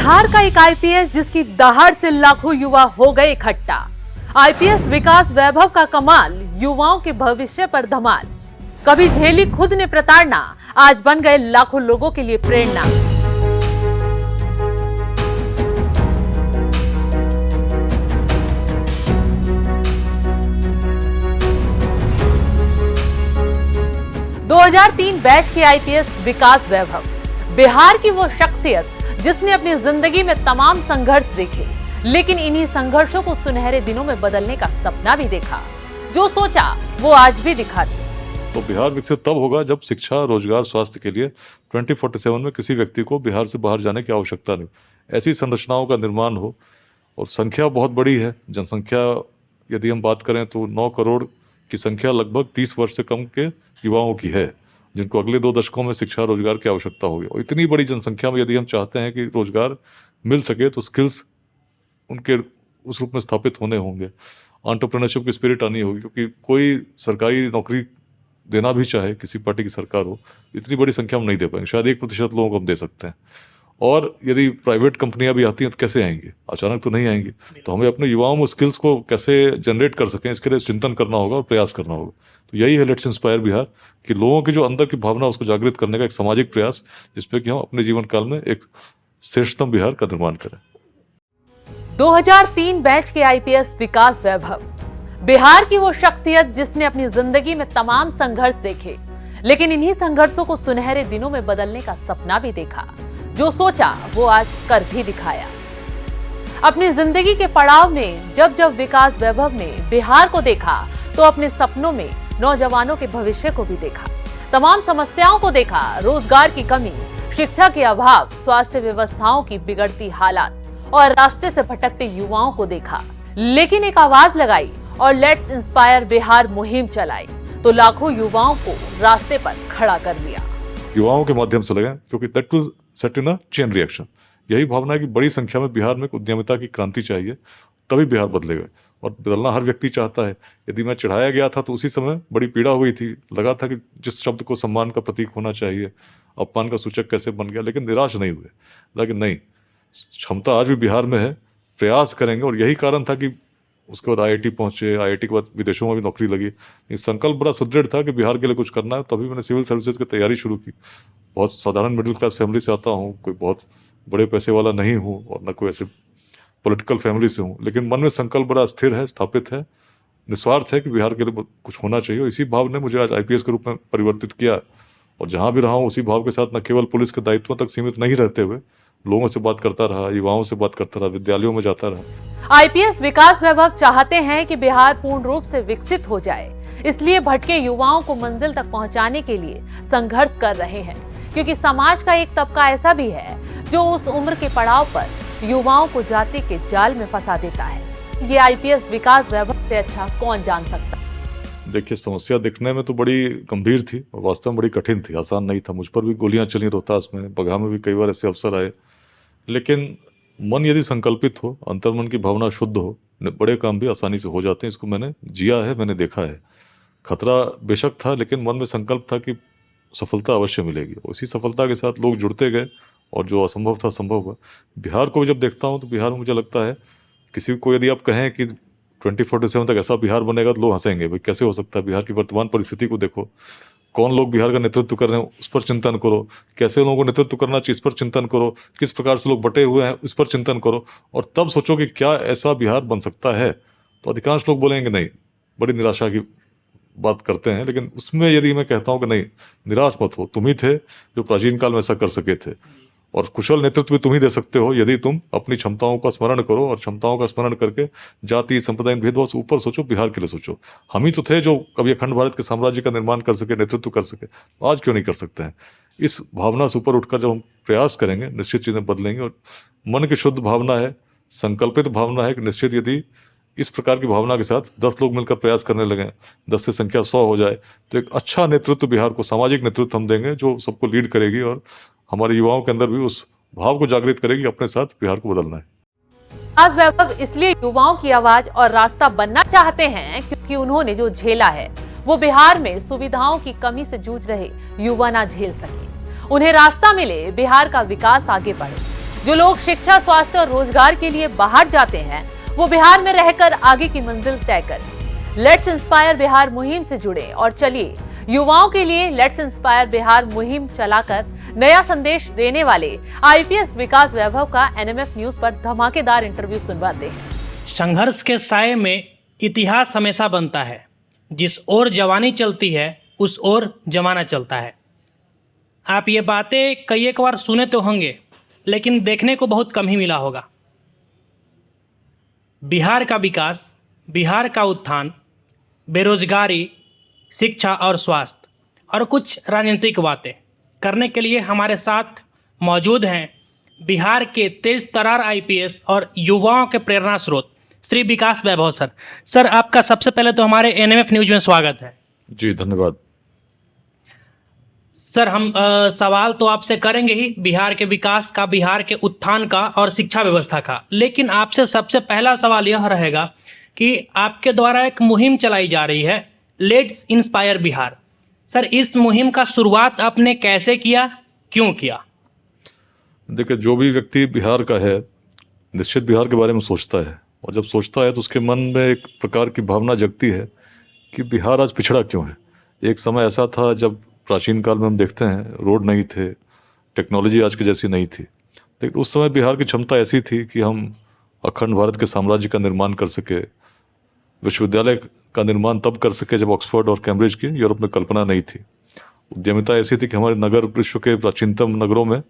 बिहार का एक आईपीएस जिसकी दहाड़ से लाखों युवा हो गए इकट्ठा। आईपीएस विकास वैभव का कमाल, युवाओं के भविष्य पर धमाल। कभी झेली खुद ने प्रताड़ना, आज बन गए लाखों लोगों के लिए प्रेरणा। दो 2003 बैच के आईपीएस विकास वैभव, बिहार की वो शख्सियत जिसने अपनी जिंदगी में तमाम संघर्ष देखे, लेकिन इन्हीं संघर्षों को सुनहरे दिनों में बदलने का सपना भी देखा। जो सोचा वो आज भी दिखा दिया। तो बिहार विकसित तब होगा जब शिक्षा, रोजगार, स्वास्थ्य के लिए 2047 में किसी व्यक्ति को बिहार से बाहर जाने की आवश्यकता नहीं, ऐसी संरचनाओं का निर्माण हो। और संख्या बहुत बड़ी है, जनसंख्या यदि हम बात करें तो 9 करोड़ की संख्या लगभग 30 वर्ष से कम के युवाओं की है, जिनको अगले 2 दशकों में शिक्षा, रोजगार की आवश्यकता होगी। और इतनी बड़ी जनसंख्या में यदि हम चाहते हैं कि रोजगार मिल सके तो स्किल्स उनके उस रूप में स्थापित होने होंगे, एंटरप्रेन्योरशिप की स्पिरिट आनी होगी, क्योंकि कोई सरकारी नौकरी देना भी चाहे, किसी पार्टी की सरकार हो, इतनी बड़ी संख्या में नहीं दे पाएंगे। शायद 1% लोगों को हम दे सकते हैं। और यदि प्राइवेट कंपनियां भी आती हैं तो कैसे आएंगी? अचानक तो नहीं आएंगी। तो हमें अपने युवाओं में स्किल्स को कैसे जनरेट कर सकें, इसके लिए चिंतन करना होगा और प्रयास करना होगा। तो यही है लेट्स इंस्पायर बिहार, कि लोगों की जो अंदर की भावना उसको जागृत करने का एक सामाजिक प्रयास, जिसपे कि हम अपने जीवन काल में एक श्रेष्ठतम बिहार का निर्माण करें। 2003 बैच के आईपीएस विकास वैभव, बिहार की वो शख्सियत जिसने अपनी जिंदगी में तमाम संघर्ष देखे, लेकिन इन्हीं संघर्षों को सुनहरे दिनों में बदलने का सपना भी देखा। जो सोचा वो आज कर भी दिखाया। अपनी जिंदगी के पड़ाव में जब जब विकास वैभव ने बिहार को देखा तो अपने सपनों में नौजवानों के भविष्य को भी देखा। तमाम समस्याओं को देखा, रोजगार की कमी, शिक्षा के अभाव, स्वास्थ्य व्यवस्थाओं की बिगड़ती हालात और रास्ते से भटकते युवाओं को देखा। लेकिन एक आवाज लगाई और लेट्स इंस्पायर बिहार मुहिम चलाई तो लाखों युवाओं को रास्ते पर खड़ा कर लिया। युवाओं के माध्यम से लगे, क्योंकि that will set in a chain reaction. यही भावना है कि बड़ी संख्या में बिहार में उद्यमिता की क्रांति चाहिए, तभी बिहार बदलेगा। और बदलना हर व्यक्ति चाहता है। यदि मैं चढ़ाया गया था तो उसी समय बड़ी पीड़ा हुई थी, लगा था कि जिस शब्द को सम्मान का प्रतीक होना चाहिए, अपमान का सूचक कैसे बन गया। लेकिन निराश नहीं हुए, लेकिन नहीं, क्षमता आज भी बिहार में है, प्रयास करेंगे। और यही कारण था कि उसके बाद आईआईटी पहुंचे, आईआईटी के बाद विदेशों में भी नौकरी लगी। ये संकल्प बड़ा सुदृढ़ था कि बिहार के लिए कुछ करना है। तभी मैंने सिविल सर्विसेज की तैयारी शुरू की। बहुत साधारण मिडिल क्लास फैमिली से आता हूँ, कोई बहुत बड़े पैसे वाला नहीं हूँ और न कोई ऐसे पॉलिटिकल फैमिली से हूँ, लेकिन मन में संकल्प बड़ा स्थिर है, स्थापित है, निस्वार्थ है कि बिहार के लिए कुछ होना चाहिए। और इसी भाव ने मुझे आज आईपीएस के रूप में परिवर्तित किया। और जहाँ भी रहा हूँ उसी भाव के साथ न केवल पुलिस के दायित्वों तक सीमित नहीं रहते हुए लोगों से बात करता रहा, युवाओं से बात करता रहा, विद्यालयों में जाता रहा। आईपीएस विकास वैभव चाहते हैं कि बिहार पूर्ण रूप से विकसित हो जाए, इसलिए भटके युवाओं को मंजिल तक पहुंचाने के लिए संघर्ष कर रहे हैं। क्योंकि समाज का एक तबका ऐसा भी है जो उस उम्र के पड़ाव पर युवाओं को जाति के जाल में फंसा देता है। ये आईपीएस विकास वैभव से अच्छा कौन जान सकता। देखिए, समस्या दिखने में तो बड़ी गंभीर थी और वास्तव में बड़ी कठिन थी, आसान नहीं था। मुझ पर भी गोलियां चली रोहतास में, बगहा में भी कई बार ऐसे अवसर आए। लेकिन मन यदि संकल्पित हो, अंतर्मन की भावना शुद्ध हो, बड़े काम भी आसानी से हो जाते हैं। इसको मैंने जिया है, मैंने देखा है। खतरा बेशक था, लेकिन मन में संकल्प था कि सफलता अवश्य मिलेगी। उसी सफलता के साथ लोग जुड़ते गए और जो असंभव था संभव हुआ। बिहार को जब देखता हूँ तो बिहार में मुझे लगता है, किसी को यदि आप कहें कि 2047 तक ऐसा बिहार बनेगा तो लोग हंसेंगे। भाई कैसे हो सकता है? बिहार की वर्तमान परिस्थिति को देखो, कौन लोग बिहार का नेतृत्व कर रहे हैं उस पर चिंतन करो, कैसे लोगों को नेतृत्व करना चाहिए इस पर चिंतन करो, किस प्रकार से लोग बटे हुए हैं उस पर चिंतन करो, और तब सोचो कि क्या ऐसा बिहार बन सकता है। तो अधिकांश लोग बोलेंगे नहीं, बड़ी निराशा की बात करते हैं। लेकिन उसमें यदि मैं कहता हूँ कि नहीं, निराश मत हो, तुम ही थे जो प्राचीन काल में ऐसा कर सके थे, और कुशल नेतृत्व भी तुम ही दे सकते हो यदि तुम अपनी क्षमताओं का स्मरण करो। और क्षमताओं का स्मरण करके जाति, संप्रदाय, भेदभाव से ऊपर सोचो, बिहार के लिए सोचो। हम ही तो थे जो कभी अखंड भारत के साम्राज्य का निर्माण कर सके, नेतृत्व कर सके, आज क्यों नहीं कर सकते हैं? इस भावना से ऊपर उठकर जब हम प्रयास करेंगे, निश्चित चीज़ें बदलेंगी। और मन की शुद्ध भावना है, संकल्पित भावना है कि निश्चित यदि इस प्रकार की भावना के साथ 10 लोग मिलकर प्रयास करने लगें, 10 से संख्या 100 हो जाए, तो एक अच्छा नेतृत्व बिहार को, सामाजिक नेतृत्व हम देंगे जो सबको लीड करेगी और हमारे युवाओं के अंदर भी उस भाव को जागृत करेगी, अपने साथ बिहार को बदलना है। आज वैभव इसलिए युवाओं की आवाज और रास्ता बनना चाहते हैं क्योंकि उन्होंने जो झेला है वो बिहार में सुविधाओं की कमी से जूझ रहे युवा ना झेल सके। उन्हें रास्ता मिले, बिहार का विकास आगे बढ़े। जो लोग शिक्षा, स्वास्थ्य और रोजगार के लिए बाहर जाते हैं वो बिहार में रहकर आगे की मंजिल तय करें। लेट्स इंस्पायर बिहार मुहिम से जुड़े और चलिए युवाओं के लिए लेट्स इंस्पायर बिहार मुहिम चलाकर नया संदेश देने वाले आईपीएस विकास वैभव का एनएमएफ न्यूज पर धमाकेदार इंटरव्यू सुनवाते हैं। संघर्ष के साए में इतिहास हमेशा बनता है। जिस ओर जवानी चलती है उस ओर जमाना चलता है। आप ये बातें कई एक बार सुने तो होंगे, लेकिन देखने को बहुत कम ही मिला होगा। बिहार का विकास, बिहार का उत्थान, बेरोजगारी, शिक्षा और स्वास्थ्य और कुछ राजनीतिक बातें करने के लिए हमारे साथ मौजूद हैं बिहार के तेज तरार आईपीएस और युवाओं के प्रेरणा स्रोत श्री विकास वैभव सर। सर, आपका सबसे पहले तो हमारे एनएमएफ न्यूज में स्वागत है। जी धन्यवाद। सर, हम सवाल तो आपसे करेंगे ही बिहार के विकास का, बिहार के उत्थान का और शिक्षा व्यवस्था का, लेकिन आपसे सबसे पहला सवाल यह रहेगा कि आपके द्वारा एक मुहिम चलाई जा रही है लेट्स इंस्पायर बिहार। सर, इस मुहिम का शुरुआत आपने कैसे किया, क्यों किया? देखिए, जो भी व्यक्ति बिहार का है निश्चित बिहार के बारे में सोचता है, और जब सोचता है तो उसके मन में एक प्रकार की भावना जगती है कि बिहार आज पिछड़ा क्यों है। एक समय ऐसा था जब प्राचीन काल में हम देखते हैं रोड नहीं थे, टेक्नोलॉजी आज की जैसी नहीं थी, लेकिन उस समय बिहार की क्षमता ऐसी थी कि हम अखंड भारत के साम्राज्य का निर्माण कर सके। विश्वविद्यालय का निर्माण तब कर सके जब ऑक्सफोर्ड और कैम्ब्रिज की यूरोप में कल्पना नहीं थी। उद्यमिता ऐसी थी कि हमारे नगर विश्व के प्राचीनतम नगरों में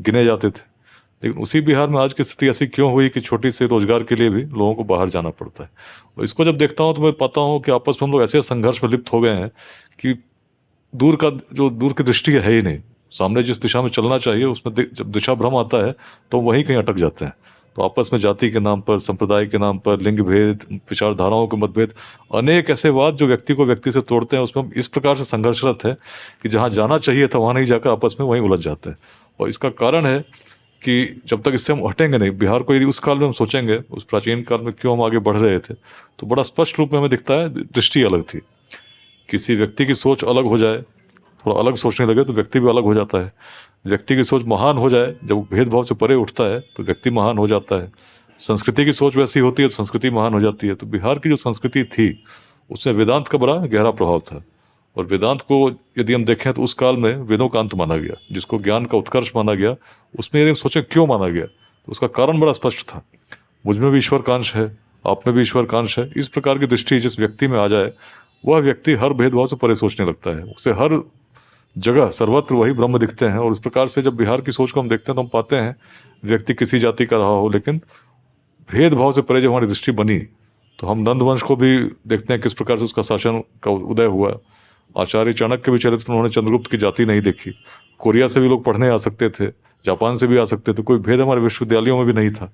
गिने जाते थे। लेकिन उसी बिहार में आज की स्थिति ऐसी क्यों हुई कि छोटी से रोजगार के लिए भी लोगों को बाहर जाना पड़ता है। और इसको जब देखता हूँ तो मैं पाता हूँ कि आपस में हम लोग ऐसे संघर्ष में लिप्त हो गए हैं कि दूर की दृष्टि है ही नहीं। सामने जिस दिशा में चलना चाहिए उसमें जब दिशा भ्रम आता है तो वहीं कहीं अटक जाते हैं। तो आपस में जाति के नाम पर, संप्रदाय के नाम पर, लिंग भेद, विचारधाराओं के मतभेद, अनेक ऐसे वाद जो व्यक्ति को व्यक्ति से तोड़ते हैं, उसमें हम इस प्रकार से संघर्षरत है कि जहाँ जाना चाहिए था वहाँ नहीं जाकर आपस में वहीं उलझ जाते हैं। और इसका कारण है कि जब तक इससे हम हटेंगे नहीं, बिहार को यदि उस काल में हम सोचेंगे, उस प्राचीन काल में क्यों हम आगे बढ़ रहे थे, तो बड़ा स्पष्ट रूप में हमें दिखता है दृष्टि अलग थी। किसी व्यक्ति की सोच अलग हो जाए, थोड़ा अलग सोचने लगे तो व्यक्ति भी अलग हो जाता है। व्यक्ति की सोच महान हो जाए, जब भेदभाव से परे उठता है तो व्यक्ति महान हो जाता है। संस्कृति की सोच वैसी होती है तो संस्कृति महान हो जाती है। तो बिहार की जो संस्कृति थी उसमें वेदांत का बड़ा गहरा प्रभाव था। और वेदांत को यदि हम देखें तो उस काल में वेदों का अंत माना गया, जिसको ज्ञान का उत्कर्ष माना गया। उसमें यदि हम सोचें क्यों माना गया तो उसका कारण बड़ा स्पष्ट था। मुझ में भी ईश्वर का अंश है, आप में भी ईश्वर का अंश है। इस प्रकार की दृष्टि जिस व्यक्ति में आ जाए वह व्यक्ति हर भेदभाव से परे सोचने लगता है। उसे हर जगह सर्वत्र वही ब्रह्म दिखते हैं। और इस प्रकार से जब बिहार की सोच को हम देखते हैं तो हम पाते हैं व्यक्ति किसी जाति का रहा हो, लेकिन भेदभाव से परे जब हमारी दृष्टि बनी तो हम नंद वंश को भी देखते हैं किस प्रकार से उसका शासन का उदय हुआ। आचार्य चाणक्य के चरित्र में उन्होंने चंद्रगुप्त की जाति नहीं देखी। कोरिया से भी लोग पढ़ने आ सकते थे, जापान से भी आ सकते थे, कोई भेद हमारे विश्वविद्यालयों में भी नहीं था।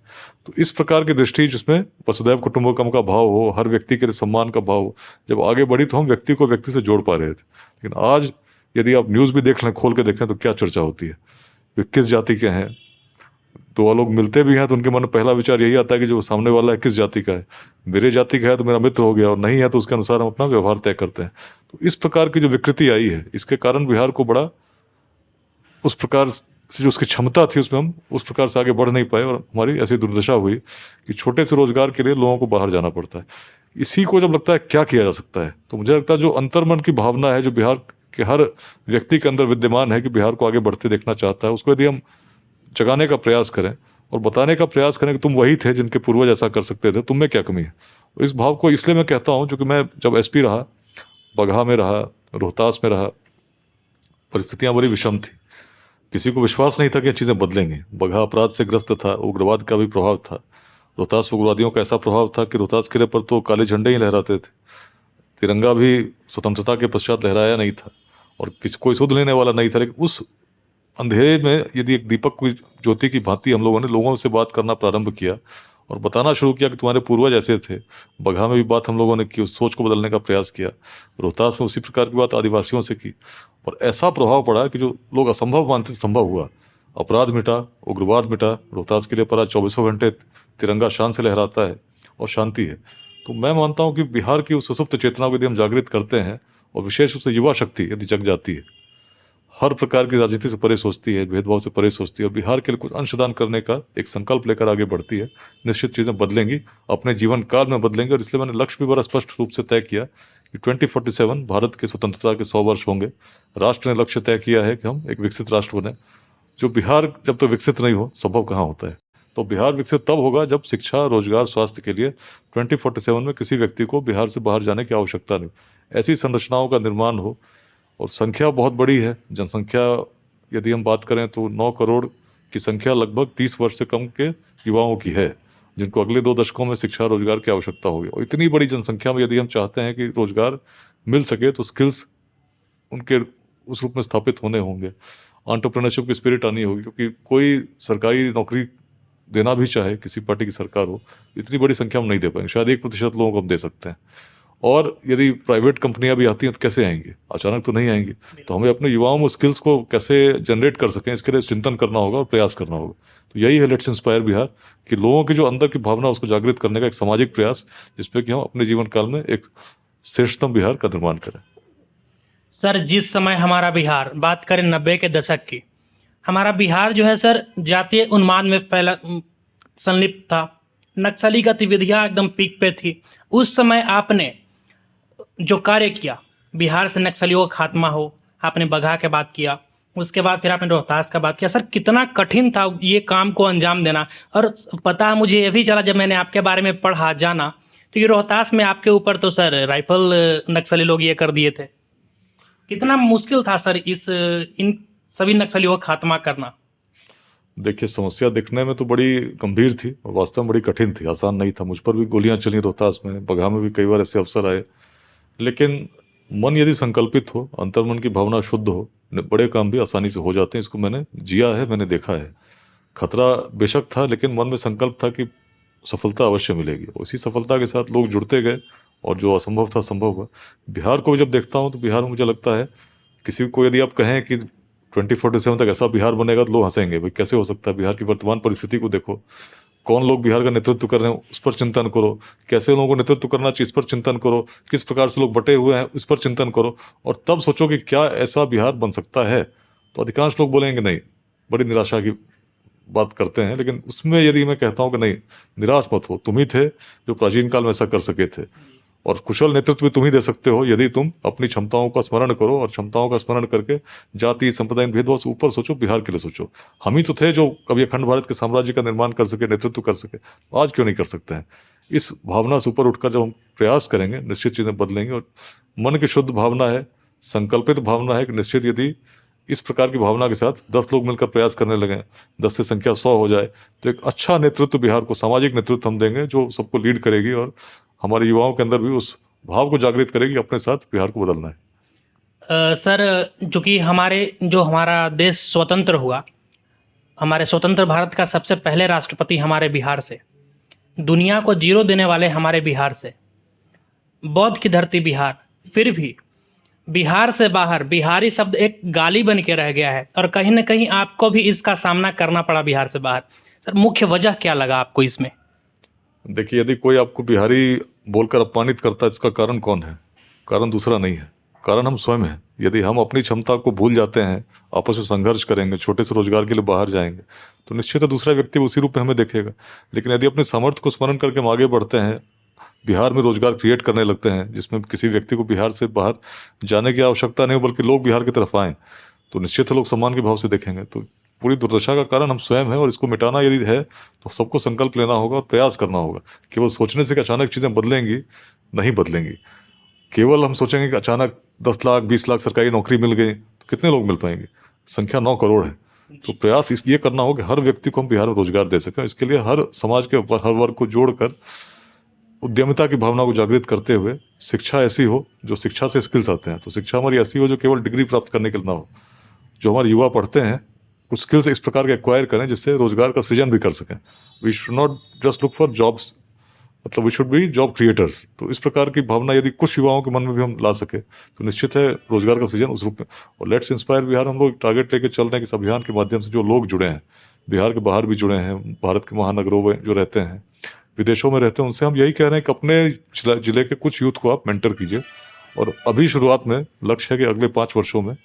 तो इस प्रकार की दृष्टि जिसमें वसुधैव कुटुंबकम का भाव हो, हर व्यक्ति के लिए सम्मान का भाव हो, जब आगे बढ़ी तो हम व्यक्ति को व्यक्ति से जोड़ पा रहे थे। लेकिन आज यदि आप न्यूज़ भी देख लें, खोल के देखें, तो क्या चर्चा होती है, वे किस जाति के हैं। दो लोग मिलते भी हैं तो उनके मन में पहला विचार यही आता है कि जो सामने वाला है किस जाति का है। मेरे जाति का है तो मेरा मित्र हो गया, और नहीं है तो उसके अनुसार हम अपना व्यवहार तय करते हैं। तो इस प्रकार की जो विकृति आई है, इसके कारण बिहार को बड़ा उस प्रकार से जो उसकी क्षमता थी उसमें हम उस प्रकार से आगे बढ़ नहीं पाए, और हमारी ऐसी दुर्दशा हुई कि छोटे से रोजगार के लिए लोगों को बाहर जाना पड़ता है। इसी को जब लगता है क्या किया जा सकता है, तो मुझे लगता है जो अंतर्मन की भावना है जो बिहार के हर व्यक्ति के अंदर विद्यमान है कि बिहार को आगे बढ़ते देखना चाहता है, उसको यदि हम जगाने का प्रयास करें और बताने का प्रयास करें कि तुम वही थे जिनके पूर्वज ऐसा कर सकते थे, तुम में क्या कमी है। इस भाव को इसलिए मैं कहता हूँ क्योंकि मैं जब एसपी रहा, बगहा में रहा, रोहतास में रहा, परिस्थितियाँ बड़ी विषम थी। किसी को विश्वास नहीं था कि ये चीज़ें बदलेंगी। बगहा अपराध से ग्रस्त था, उग्रवाद का भी प्रभाव था। रोहतास उग्रवादियों का ऐसा प्रभाव था कि रोहतास किले पर तो काले झंडे ही लहराते थे, तिरंगा भी स्वतंत्रता के पश्चात लहराया नहीं था, और कोई सुध लेने वाला नहीं था। लेकिन उस अंधेरे में यदि एक दीपक की ज्योति की भांति हम लोगों ने लोगों से बात करना प्रारंभ किया और बताना शुरू किया कि तुम्हारे पूर्वज ऐसे थे। बगहा में भी बात हम लोगों ने की, उस सोच को बदलने का प्रयास किया। रोहतास में उसी प्रकार की बात आदिवासियों से की, और ऐसा प्रभाव पड़ा कि जो लोग असंभव मानते संभव हुआ। अपराध मिटा, उग्रवाद मिटा, रोहतास किले पर आज 24 घंटे तिरंगा शान से लहराता है और शांति है। तो मैं मानता हूँ कि बिहार की उस सुसुप्त चेतना को यदि हम जागृत करते हैं, और विशेष रूप से युवा शक्ति यदि जग जाती है, हर प्रकार की राजनीति से परे सोचती है, भेदभाव से परे सोचती है और बिहार के लिए कुछ अंशदान करने का एक संकल्प लेकर आगे बढ़ती है। निश्चित चीज़ें बदलेंगी, अपने जीवन काल में बदलेंगी और इसलिए मैंने लक्ष्य भी बड़ा स्पष्ट रूप से तय किया कि 2047 भारत के स्वतंत्रता के 100 वर्ष होंगे। राष्ट्र ने लक्ष्य तय किया है कि हम एक विकसित राष्ट्र बने। जो बिहार जब तक विकसित नहीं हो, संभव कहाँ होता है। तो बिहार विकसित तब होगा जब शिक्षा, रोजगार, स्वास्थ्य के लिए 2047 में किसी व्यक्ति को बिहार से बाहर जाने की आवश्यकता नहीं, ऐसी संरचनाओं का निर्माण हो। और संख्या बहुत बड़ी है, जनसंख्या यदि हम बात करें तो 9 करोड़ की संख्या लगभग 30 वर्ष से कम के युवाओं की है, जिनको अगले 2 दशकों में शिक्षा, रोजगार की आवश्यकता होगी। और इतनी बड़ी जनसंख्या में यदि हम चाहते हैं कि रोजगार मिल सके तो स्किल्स उनके उस रूप में स्थापित होने होंगे, एंटरप्रेन्योरशिप की स्पिरिट आनी होगी, क्योंकि कोई सरकारी नौकरी देना भी चाहे, किसी पार्टी की सरकार हो, इतनी बड़ी संख्या में नहीं दे पाएंगे। शायद 1% लोगों को हम दे सकते हैं। और यदि प्राइवेट कंपनियां भी आती हैं तो कैसे आएंगी, अचानक तो नहीं आएंगी। तो हमें अपने युवाओं में स्किल्स को कैसे जनरेट कर सकें, इसके लिए चिंतन करना होगा और प्रयास करना होगा। तो यही है लेट्स इंस्पायर बिहार, कि लोगों की जो अंदर की भावना उसको जागृत करने का एक सामाजिक प्रयास, जिसपे कि हम अपने जीवन काल में एक श्रेष्ठतम बिहार का निर्माण करें। सर, जिस समय हमारा बिहार, बात करें 90 के दशक की, हमारा बिहार जो है सर जातीय उन्माद में फैला संलिप्त था, नक्सली गतिविधियां एकदम पीक पे थी। उस समय आपने जो कार्य किया, बिहार से नक्सलियों का खात्मा हो, आपने बगहा के बात किया, उसके बाद फिर आपने रोहतास का बात किया। सर, कितना कठिन था ये काम को अंजाम देना। और पता है मुझे ये भी चला, जब मैंने आपके बारे में पढ़ा, जाना, तो ये रोहतास में आपके ऊपर तो सर राइफल नक्सली लोग ये कर दिए थे। कितना मुश्किल था सर इन सभी नक्सलियों का खात्मा करना। देखिए, समस्या दिखने में तो बड़ी गंभीर थी और वास्तव में बड़ी कठिन थी, आसान नहीं था। मुझ पर भी गोलियां चली रोहतास में, बगहा में भी कई बार ऐसे अवसर आए। लेकिन मन यदि संकल्पित हो, अंतर्मन की भावना शुद्ध हो, बड़े काम भी आसानी से हो जाते हैं। इसको मैंने जिया है, मैंने देखा है। खतरा बेशक था, लेकिन मन में संकल्प था कि सफलता अवश्य मिलेगी। उसी सफलता के साथ लोग जुड़ते गए और जो असंभव था संभव हुआ। बिहार को जब देखता हूँ तो बिहार में मुझे लगता है, किसी को यदि आप कहें कि 2047 तक ऐसा बिहार बनेगा तो लोग हंसेंगे, भाई कैसे हो सकता है। बिहार की वर्तमान परिस्थिति को देखो, कौन लोग बिहार का नेतृत्व कर रहे हैं उस पर चिंतन करो, कैसे लोगों को नेतृत्व करना चाहिए इस पर चिंतन करो, किस प्रकार से लोग बटे हुए हैं इस पर चिंतन करो, और तब सोचो कि क्या ऐसा बिहार बन सकता है। तो अधिकांश लोग बोलेंगे नहीं, बड़ी निराशा की बात करते हैं। लेकिन उसमें यदि मैं कहता हूँ कि नहीं, निराश मत हो, तुम ही थे जो प्राचीन काल में ऐसा कर सके थे, और कुशल नेतृत्व भी तुम ही दे सकते हो यदि तुम अपनी क्षमताओं का स्मरण करो, और क्षमताओं का स्मरण करके जाति संप्रदाय भेदभाव से ऊपर सोचो, बिहार के लिए सोचो। हम ही तो थे जो कभी अखंड भारत के साम्राज्य का निर्माण कर सके, नेतृत्व कर सके, आज क्यों नहीं कर सकते हैं। इस भावना से ऊपर उठकर जब हम प्रयास करेंगे, निश्चित चीज़ें बदलेंगी। और मन की शुद्ध भावना है, संकल्पित भावना है कि निश्चित यदि इस प्रकार की भावना के साथ 10 लोग मिलकर प्रयास करने लगें, 10 से संख्या 100 हो जाए, तो एक अच्छा नेतृत्व बिहार को, सामाजिक नेतृत्व हम देंगे जो सबको लीड करेगी और हमारे युवाओं के अंदर भी उस भाव को जागृत करेगी, अपने साथ बिहार को बदलना है। सर, चूँकि हमारा देश स्वतंत्र हुआ, हमारे स्वतंत्र भारत का सबसे पहले राष्ट्रपति हमारे बिहार से, दुनिया को जीरो देने वाले हमारे बिहार से, बौद्ध की धरती बिहार, फिर भी बिहार से बाहर बिहारी शब्द एक गाली बन के रह गया है, और कहीं ना कहीं आपको भी इसका सामना करना पड़ा बिहार से बाहर। सर, मुख्य वजह क्या लगा आपको इसमें? देखिए, यदि कोई आपको बिहारी बोलकर अपमानित करता है, इसका कारण कौन है? कारण दूसरा नहीं है, कारण हम स्वयं हैं। यदि हम अपनी क्षमता को भूल जाते हैं, आपस में संघर्ष करेंगे, छोटे से रोजगार के लिए बाहर जाएंगे, तो निश्चित है दूसरा व्यक्ति उसी रूप में हमें देखेगा। लेकिन यदि अपने सामर्थ्य को स्मरण करके हम आगे बढ़ते हैं, बिहार में रोजगार क्रिएट करने लगते हैं, जिसमें किसी व्यक्ति को बिहार से बाहर जाने की आवश्यकता नहीं हो, बल्कि लोग बिहार की तरफ आएँ, तो निश्चित है लोग सम्मान के भाव से देखेंगे। तो पूरी दुर्दशा का कारण हम स्वयं हैं, और इसको मिटाना यदि है तो सबको संकल्प लेना होगा और प्रयास करना होगा। केवल सोचने से कि अचानक चीज़ें बदलेंगी, नहीं बदलेंगी। केवल हम सोचेंगे कि अचानक 10 लाख 20 लाख सरकारी नौकरी मिल गई, तो कितने लोग मिल पाएंगे? संख्या 9 करोड़ है। तो प्रयास इसलिए करना होगा कि हर व्यक्ति को हम बिहार में रोजगार दे सकें। इसके लिए हर समाज के ऊपर, हर वर्ग को जोड़कर उद्यमिता की भावना को जागृत करते हुए, शिक्षा ऐसी हो जो शिक्षा से स्किल्स आते हैं, तो शिक्षा हमारी ऐसी हो जो केवल डिग्री प्राप्त करने के लिए ना हो। जो हमारे युवा पढ़ते हैं, कुछ स्किल्स इस प्रकार के एक्वायर करें जिससे रोजगार का सृजन भी कर सकें। We should not just look for jobs, मतलब we should be job creators. तो इस प्रकार की भावना यदि कुछ युवाओं के मन में भी हम ला सके तो निश्चित है रोजगार का सृजन उस रूप में। और लेट्स इंस्पायर बिहार हम लोग टारगेट लेके चल रहे हैं कि इस अभियान के माध्यम से जो लोग जुड़े हैं, बिहार के बाहर भी जुड़े हैं, भारत के महानगरों में जो रहते हैं, विदेशों में रहते हैं, उनसे हम यही कह रहे हैं कि अपने जिले के कुछ यूथ को आप मेंटर कीजिए। और अभी शुरुआत में लक्ष्य है कि अगले 5 वर्षों में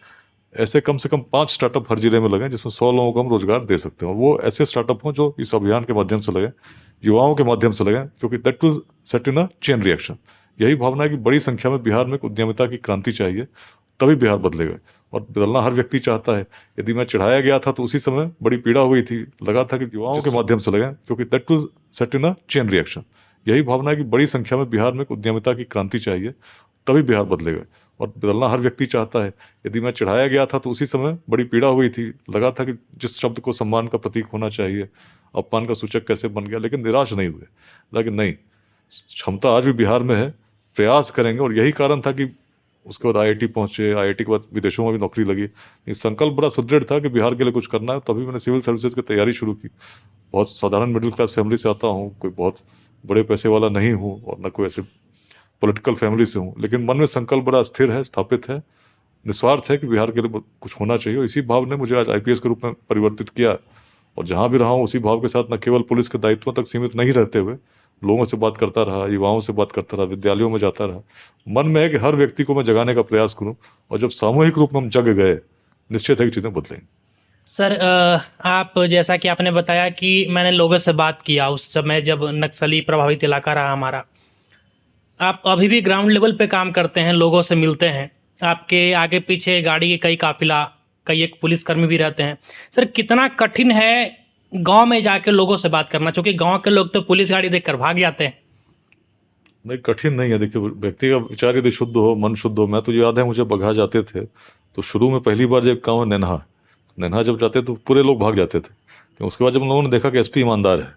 ऐसे कम से कम 5 स्टार्टअप हर जिले में लगे जिसमें 100 लोगों को हम रोजगार दे सकते हैं। और वो ऐसे स्टार्टअप हों जो इस अभियान के माध्यम से लगे, युवाओं के माध्यम से लगे, क्योंकि that will set in a chain reaction. यही भावना है कि बड़ी संख्या में बिहार में एक उद्यमिता की क्रांति चाहिए, तभी बिहार बदलेगा। और बदलना हर व्यक्ति चाहता है। यदि मैं चढ़ाया गया था तो उसी समय बड़ी पीड़ा हुई थी, लगा था कि युवाओं के माध्यम से लगे, क्योंकि that will set in a chain reaction. यही भावना है कि बड़ी संख्या में बिहार में एक उद्यमिता की क्रांति चाहिए, तभी बिहार बदलेगा। और बदलना हर व्यक्ति चाहता है। यदि मैं चढ़ाया गया था तो उसी समय बड़ी पीड़ा हुई थी, लगा था कि जिस शब्द को सम्मान का प्रतीक होना चाहिए, अपमान का सूचक कैसे बन गया, लेकिन निराश नहीं हुए। लेकिन नहीं, क्षमता आज भी बिहार में है, प्रयास करेंगे। और यही कारण था कि उसके बाद आईआईटी पहुंचे, आईआईटी के बाद विदेशों में भी नौकरी लगी। ये संकल्प बड़ा सुदृढ़ था कि बिहार के लिए कुछ करना है, तभी मैंने सिविल सर्विसेज की तैयारी शुरू की। बहुत साधारण मिडिल क्लास फैमिली से आता हूँ, कोई बहुत बड़े पैसे वाला नहीं हूँ और न कोई ऐसे पॉलिटिकल फैमिली से हूँ, लेकिन मन में संकल्प बड़ा स्थिर है, स्थापित है, निस्वार्थ है कि बिहार के लिए कुछ होना चाहिए। और इसी भाव ने मुझे आज आईपीएस के रूप में परिवर्तित किया। और जहाँ भी रहा हूँ उसी भाव के साथ न केवल पुलिस के दायित्वों तक सीमित नहीं रहते हुए लोगों से बात करता रहा, युवाओं से बात करता रहा, विद्यालयों में जाता रहा। मन में है कि हर व्यक्ति को मैं जगाने का प्रयास करूँ, और जब सामूहिक रूप में हम जग गए, निश्चित है कि चीज़ें बदलेंगी। सर आप जैसा कि आपने बताया कि मैंने लोगों से बात किया उस समय जब नक्सली प्रभावित इलाका रहा हमारा, आप अभी भी ग्राउंड लेवल पे काम करते हैं, लोगों से मिलते हैं, आपके आगे पीछे गाड़ी के कई काफिला, कई एक पुलिसकर्मी भी रहते हैं। सर कितना कठिन है गांव में जाके लोगों से बात करना, क्योंकि गांव के लोग तो पुलिस गाड़ी देखकर भाग जाते हैं। नहीं, कठिन नहीं है। देखिए, व्यक्ति का विचार यदि शुद्ध हो, मन शुद्ध हो। मैं तो याद है, मुझे बगहा जाते थे तो शुरू में पहली बार जब गाँव नैनहा नैनहा जब जाते तो पूरे लोग भाग जाते थे। तो उसके बाद जब हम लोगों ने देखा कि एसपी ईमानदार है,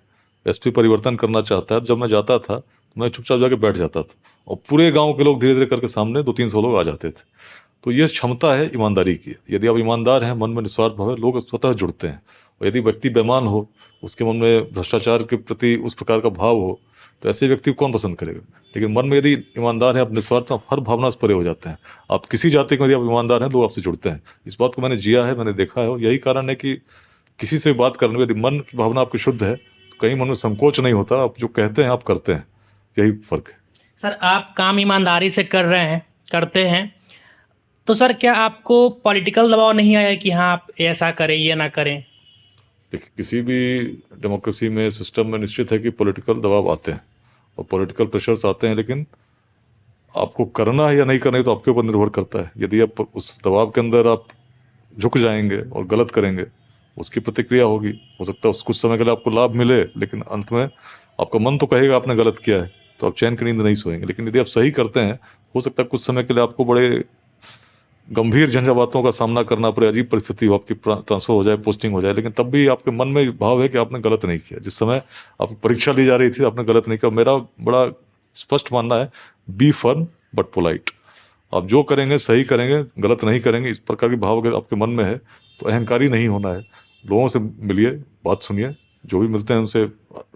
एसपी परिवर्तन करना चाहता है, जब मैं जाता था तो मैं चुपचाप जाके बैठ जाता था, और पूरे गांव के लोग धीरे धीरे करके सामने 200-300 लोग आ जाते थे। तो ये क्षमता है ईमानदारी की। यदि आप ईमानदार हैं, मन में निस्वार्थ भाव है, लोग स्वतः जुड़ते हैं। और यदि व्यक्ति बेईमान हो, उसके मन में भ्रष्टाचार के प्रति उस प्रकार का भाव हो, तो ऐसे व्यक्ति को कौन पसंद करेगा। लेकिन मन में यदि ईमानदार है, आप निस्वार्थ, आप हर भावना से परे हो जाते हैं। आप किसी जाति के, यदि आप ईमानदार हैं, लोग आपसे जुड़ते हैं। इस बात को मैंने जिया है, मैंने देखा है। और यही कारण है कि किसी से बात करने में यदि मन की भावना आपकी शुद्ध है तो कहीं मन में संकोच नहीं होता। आप जो कहते हैं आप करते हैं, यही फर्क है। सर आप काम ईमानदारी से कर रहे हैं, करते हैं, तो सर क्या आपको पॉलिटिकल दबाव नहीं आया कि हाँ आप ऐसा करें, ये ना करें? देखिए, किसी भी डेमोक्रेसी में, सिस्टम में निश्चित है कि पॉलिटिकल दबाव आते हैं और पॉलिटिकल प्रेशर्स आते हैं, लेकिन आपको करना है या नहीं करना है तो आपके ऊपर निर्भर करता है। यदि आप उस दबाव के अंदर आप झुक जाएंगे और गलत करेंगे, उसकी प्रतिक्रिया होगी। हो सकता है उस कुछ समय के लिए आपको लाभ मिले, लेकिन अंत में आपका मन तो कहेगा आपने गलत किया है, तो आप चैन की नींद नहीं सोएंगे। लेकिन यदि आप सही करते हैं, हो सकता है कुछ समय के लिए आपको बड़े गंभीर झंझावातों का सामना करना पड़े, अजीब परिस्थिति हो, आपकी ट्रांसफर हो जाए, पोस्टिंग हो जाए, लेकिन तब भी आपके मन में भाव है कि आपने गलत नहीं किया। जिस समय आपकी परीक्षा ली जा रही थी, आपने गलत नहीं किया। मेरा बड़ा स्पष्ट मानना है, बी फर्म बट पोलाइट। आप जो करेंगे सही करेंगे, गलत नहीं करेंगे। इस प्रकार के भाव अगर आपके मन में है तो अहंकारी नहीं होना है। लोगों से मिलिए, बात सुनिए, जो भी मिलते हैं उनसे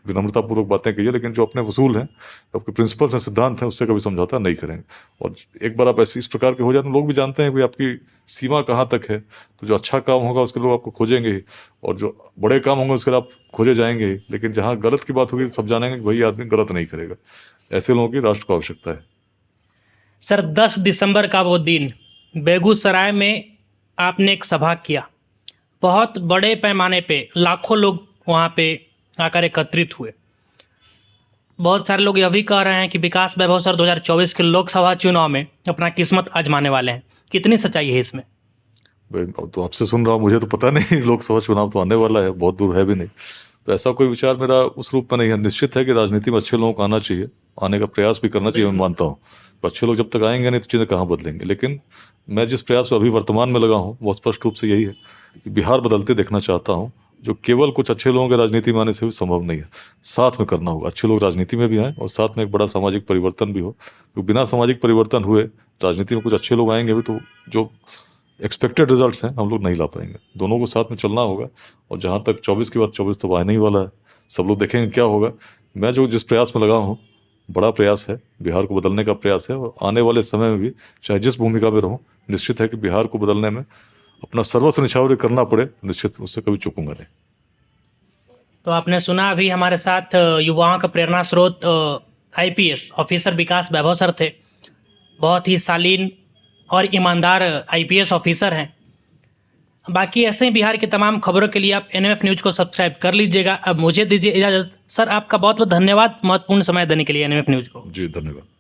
विनम्रतापूर्वक बातें कहिए, लेकिन जो अपने वसूल हैं, आपके प्रिंसिपल्स हैं, सिद्धांत हैं, उससे कभी समझौता नहीं करेंगे। और एक बार आप ऐसे इस प्रकार के हो जाते हैं, लोग भी जानते हैं कि आपकी सीमा कहाँ तक है। तो जो अच्छा काम होगा उसके लोग आपको खोजेंगे ही, और जो बड़े काम होंगे उसके लिए आप खोजे जाएंगे ही। लेकिन जहाँ गलत की बात होगी सब जानेंगे कि वही आदमी गलत नहीं करेगा। ऐसे लोगों की राष्ट्र को आवश्यकता है। सर 10 दिसंबर का वो दिन, बेगूसराय में आपने एक सभा किया, बहुत बड़े पैमाने पे लाखों लोग वहाँ पे आकर एकत्रित हुए। बहुत सारे लोग यह भी कह रहे हैं कि विकास वैभव सर 2024 के लोकसभा चुनाव में अपना किस्मत आजमाने वाले हैं। कितनी सच्चाई है इसमें? तो आपसे सुन रहा हूँ, मुझे तो पता नहीं। लोकसभा चुनाव तो आने वाला है, बहुत दूर है भी नहीं। तो ऐसा कोई विचार मेरा उस रूप में नहीं है। निश्चित है कि राजनीति में अच्छे लोगों को आना चाहिए, आने का प्रयास भी करना चाहिए, मैं मानता हूँ। तो अच्छे लोग जब तक आएंगे नहीं तो चीज़ें कहाँ बदलेंगे। लेकिन मैं जिस प्रयास में अभी वर्तमान में लगा हूँ वो स्पष्ट रूप से यही है कि बिहार बदलते देखना चाहता हूँ, जो केवल कुछ अच्छे लोगों के राजनीति में आने से भी संभव नहीं है। साथ में करना होगा, अच्छे लोग राजनीति में भी आएँ और साथ में एक बड़ा सामाजिक परिवर्तन भी हो। तो बिना सामाजिक परिवर्तन हुए राजनीति में कुछ अच्छे लोग आएंगे भी तो जो एक्सपेक्टेड रिजल्ट्स हैं हम लोग नहीं ला पाएंगे। दोनों को साथ में चलना होगा। और जहाँ तक 24 की बात, 24 तो आने ही वाला है, सब लोग देखेंगे क्या होगा। मैं जो जिस प्रयास में लगा हूँ, बड़ा प्रयास है, बिहार को बदलने का प्रयास है। और आने वाले समय में भी चाहे जिस भूमिका में रहूँ, निश्चित है कि बिहार को बदलने में अपना सर्वस्व निछावर करना पड़े, निश्चित उससे कभी चूकूंगा नहीं। तो आपने सुना, अभी हमारे साथ युवाओं का प्रेरणा स्रोत आईपीएस ऑफिसर विकास वैभव सर थे। बहुत ही शालीन और ईमानदार आईपीएस ऑफिसर हैं। बाकी ऐसे ही बिहार की तमाम खबरों के लिए आप NMF न्यूज़ को सब्सक्राइब कर लीजिएगा। अब मुझे दीजिए इजाज़त। सर आपका बहुत बहुत धन्यवाद महत्वपूर्ण समय देने के लिए NMF न्यूज़ को। जी धन्यवाद।